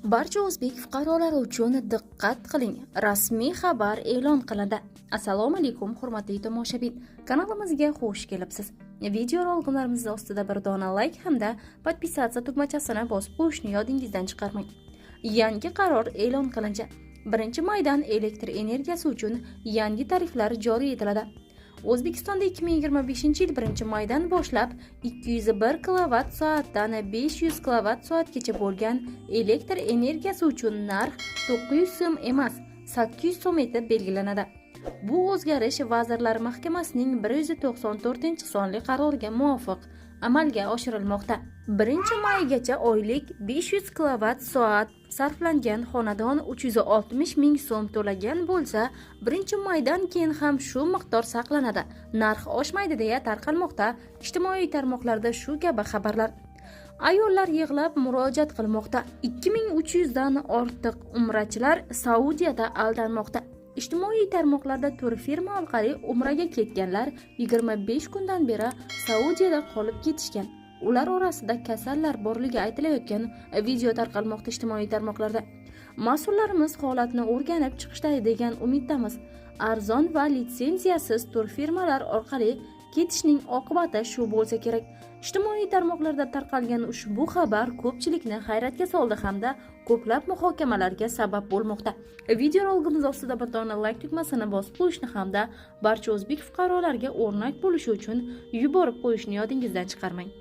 Barcha o'zbek fuqarolari uchun diqqat qiling. Rasmiy xabar e'lon qilindi. Assalomu alaykum, hurmatli tomoshabin. Kanalimizga xush kelibsiz. Video roliqlarimiz ostida bir dona like hamda podpisatsiya tugmachasini bosib qo'yishni yodingizdan chiqarmang. Yangi qaror e'lon qilindi. 1-maydan elektr energiyasi uchun yangi tariflar joriy etiladi. O'zbekistonda 2025-yil 1-maydan boshlab 201 kWh-dan 500 kWh bo'lgan elektr energiyasi uchun narx 900 so'm emas, 800 so'm etib belgilanadi. Bu o'zgarish Vazirlar Mahkamasining 194-sonli qaroriga muvofiq amalga oshirilmoqda. 1-maygacha oylik 500 kWh sarflangan xonadon 360 ming so'm to'lagan bo'lsa, 1-maydan keyin ham shu miqdor saqlanadi. Narx oshmaydi deya tarqalmoqda ijtimoiy tarmoqlarda shu kabi xabarlar. Ayollar yig'lab murojaat qilmoqda. 2300 dan ortiq umrachilar Saudiyada aldanmoqda. Ijtimoiy tarmoqlarda turfirma orqali umraga ketganlar 25 kundan beri Saudiyada qolib ketishgan. Ular orasida kasallar borligi aytilayotgan video tarqalmoqda ijtimoiy tarmoqlarda. Mas'ullarimiz holatni o'rganib chiqishda degan umiddamiz. Arzon va litsenziyasiz turfirmalar orqali ketishning oqibati shu bo'lsa kerak. Ijtimoiy tarmoqlarda tarqalgan ushbu xabar ko'pchilikni hayratga soldi hamda ko'plab muhokamalarga sabab bo'lmoqda. Video roligimiz ostida bir dona like tugmasini bosib qo'yishni hamda barcha o'zbek fuqarolariga o'rnak bo'lishi uchun yuborib qo'yishni yodingizdan chiqarmang.